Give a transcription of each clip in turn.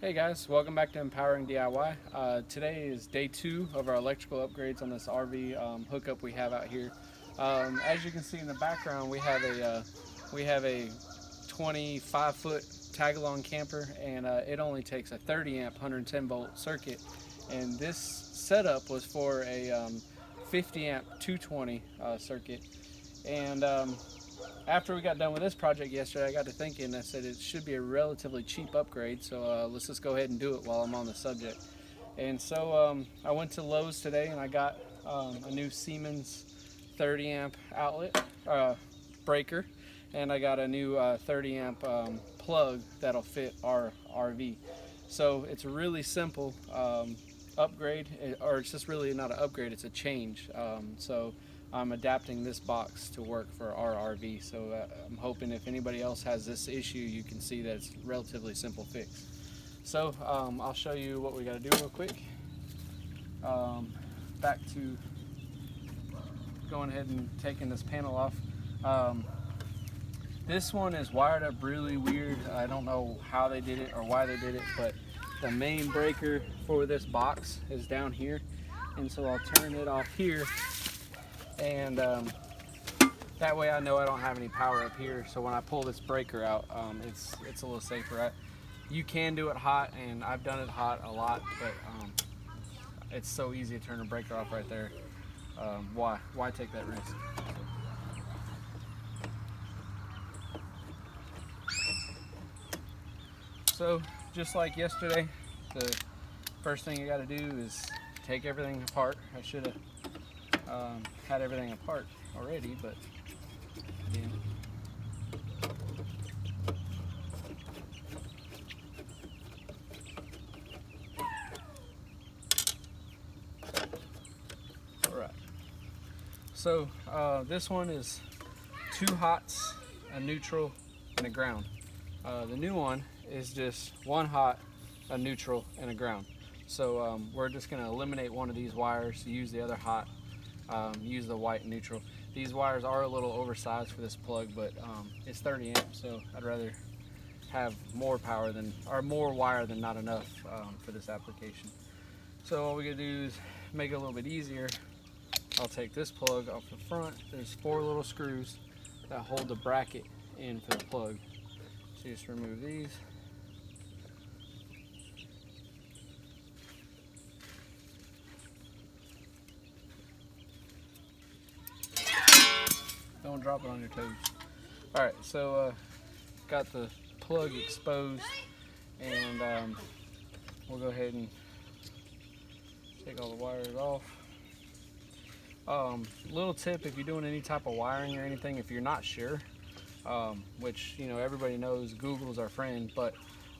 Hey guys, welcome back to Empowering DIY. Today is day 2 of our electrical upgrades on this RV hookup we have out here. As you can see in the background, we have a 25-foot tag-along camper, and it only takes a 30 amp 110 volt circuit. And this setup was for a 50 amp 220 circuit. And after we got done with this project yesterday, I got to thinking, I said it should be a relatively cheap upgrade, so let's just go ahead and do it while I'm on the subject. And so I went to Lowe's today and I got a new Siemens 30 amp outlet breaker, and I got a new 30 amp plug that'll fit our RV. So it's a really simple upgrade, or it's just really not an upgrade, it's a change. So I'm adapting this box to work for our RV. So I'm hoping if anybody else has this issue, you can see that it's a relatively simple fix. So I'll show you what we got to do real quick. Back to going ahead and taking this panel off. This one is wired up really weird. I don't know how they did it or why they did it, but the main breaker for this box is down here. And so I'll turn it off here, and that way I know I don't have any power up here. So when I pull this breaker out, it's a little safer. You can do it hot, and I've done it hot a lot, but it's so easy to turn the breaker off right there. Why take that risk? So just like yesterday, the first thing you got to do is take everything apart. I should have had everything apart already, but I didn't. Alright, so this one is 2 hots, a neutral, and a ground. The new one is just 1 hot, a neutral, and a ground. So we're just going to eliminate one of these wires, use the other hot, use the white neutral. These wires are a little oversized for this plug, but it's 30 amps, so I'd rather have more power than, or more wire than not enough for this application. So all we gotta do is make it a little bit easier. I'll take this plug off the front. There's 4 little screws that hold the bracket in for the plug. So you just remove these. Don't drop it on your toes. Alright, so got the plug exposed, and we'll go ahead and take all the wires off. Little tip, if you're doing any type of wiring or anything, if you're not sure, which, you know, everybody knows Google's our friend, but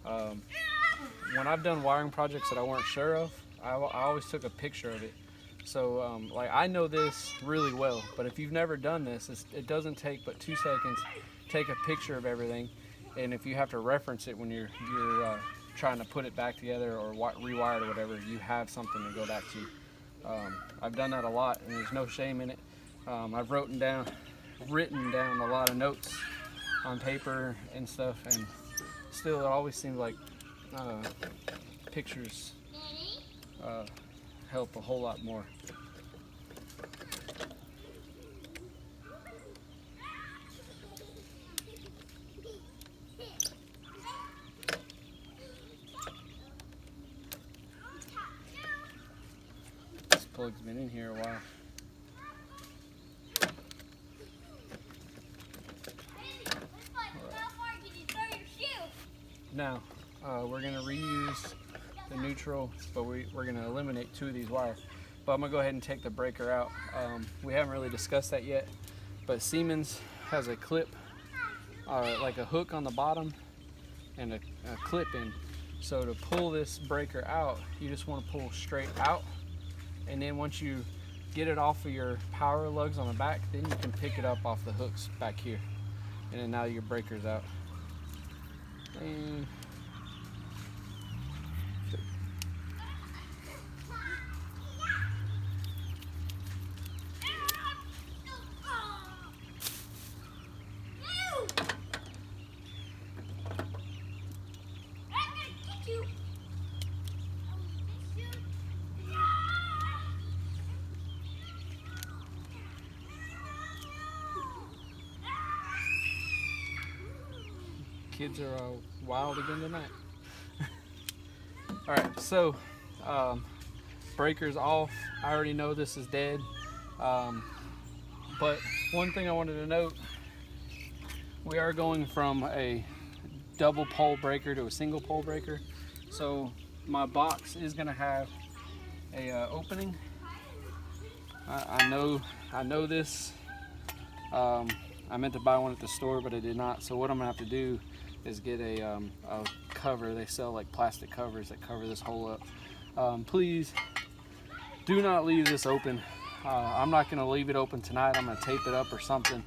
when I've done wiring projects that I weren't sure of, I always took a picture of it. So like, I know this really well, but if you've never done this, it doesn't take but 2 seconds. Take a picture of everything, and if you have to reference it when you're trying to put it back together or rewire it or whatever, you have something to go back to. I've done that a lot, and there's no shame in it. I've written down a lot of notes on paper and stuff, and still it always seems like pictures help a whole lot more. This plug's been in here a while. Now, we're going to reuse the neutral, but we're going to eliminate 2 of these wires. But I'm going to go ahead and take the breaker out. We haven't really discussed that yet, but Siemens has a clip, like a hook on the bottom and a clip in. So to pull this breaker out, you just want to pull straight out, and then once you get it off of your power lugs on the back, then you can pick it up off the hooks back here, and then now your breaker's out. And kids are wild again tonight. All right, so breaker's off. I already know this is dead, but one thing I wanted to note, we are going from a double pole breaker to a single pole breaker. So my box is gonna have a opening. I know this. I meant to buy one at the store, but I did not. So what I'm gonna have to do is get a cover. They sell like plastic covers that cover this hole up. Please do not leave this open. I'm not gonna leave it open tonight. I'm gonna tape it up or something,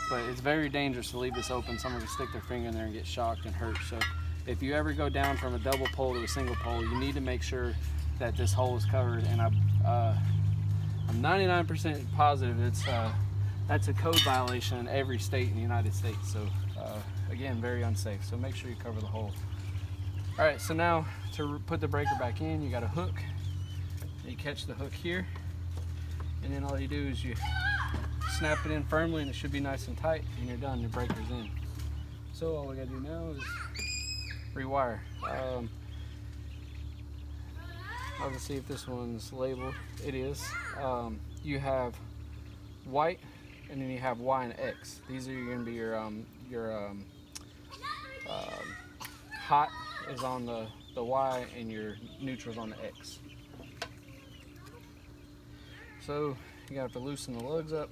but it's very dangerous to leave this open. Someone can stick their finger in there and get shocked and hurt. So if you ever go down from a double pole to a single pole, you need to make sure that this hole is covered. And I'm 99% positive that's a code violation in every state in the United States. So again, very unsafe. So make sure you cover the hole. All right, so now to put the breaker back in, you got a hook. You catch the hook here, and then all you do is you snap it in firmly, and it should be nice and tight, and you're done. Your breaker's in. So all we gotta do now is rewire. I'll just see if this one's labeled. It is. You have white, and then you have Y and X. These are going to be your hot is on the Y, and your neutral's on the X. So you have to loosen the lugs up.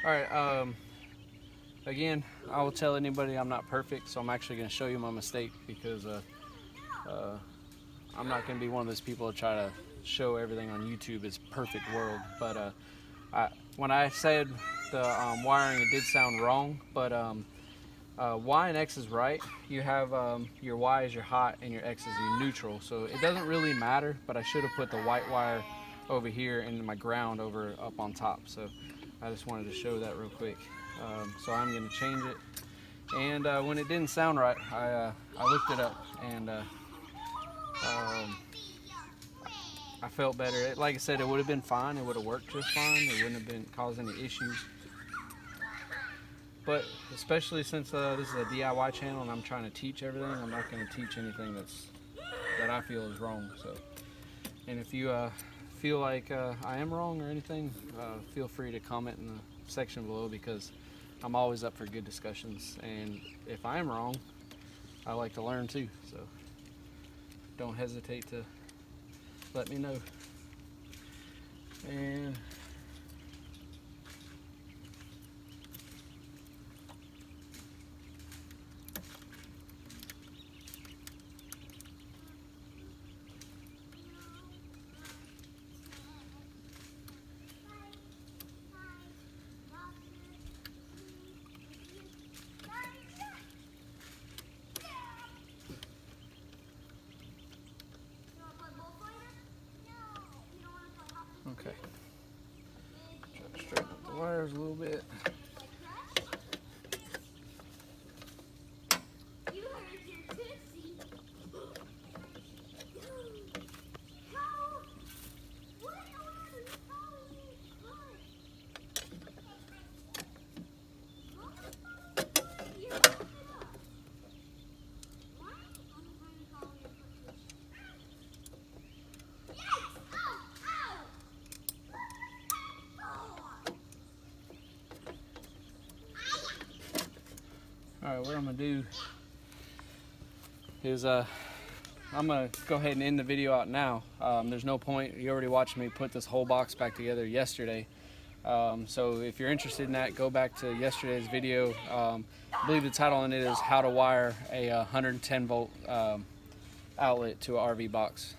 All right, again, I will tell anybody I'm not perfect, so I'm actually going to show you my mistake, because I'm not going to be one of those people to try to show everything on YouTube as perfect world. But when I said the wiring, it did sound wrong, but Y and X is right. You have your Y is your hot and your X is your neutral, so it doesn't really matter, but I should have put the white wire over here and my ground over up on top. So I just wanted to show that real quick. So I'm going to change it. And when it didn't sound right, I looked it up, and I felt better. Like I said, it would have been fine. It would have worked just fine. It wouldn't have been caused any issues. But especially since this is a DIY channel and I'm trying to teach everything, I'm not going to teach anything that I feel is wrong. So, and if you feel like I am wrong or anything, feel free to comment in the section below, because I'm always up for good discussions, and if I am wrong, I like to learn too, so don't hesitate to let me know. And okay, try to straighten up the wires a little bit. Alright, what I'm going to do is I'm going to go ahead and end the video out now. There's no point. You already watched me put this whole box back together yesterday. So if you're interested in that, go back to yesterday's video. I believe the title on it is How to Wire a 110 volt outlet to an RV box.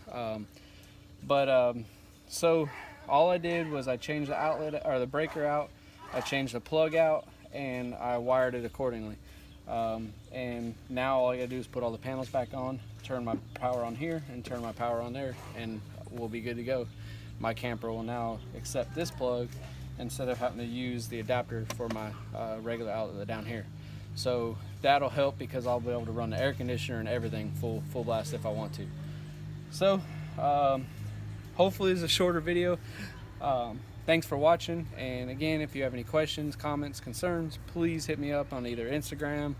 So all I did was I changed the outlet or the breaker out, I changed the plug out, and I wired it accordingly. And now all I gotta do is put all the panels back on, turn my power on here and turn my power on there, and we'll be good to go. My camper will now accept this plug instead of having to use the adapter for my regular outlet down here. So that'll help because I'll be able to run the air conditioner and everything full blast if I want to. So hopefully it's a shorter video. Thanks for watching, and again, if you have any questions, comments, concerns, please hit me up on either Instagram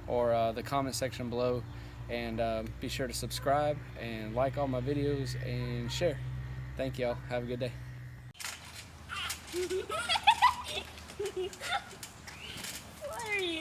or the comment section below, and be sure to subscribe and like all my videos and share. Thank y'all. Have a good day. What are you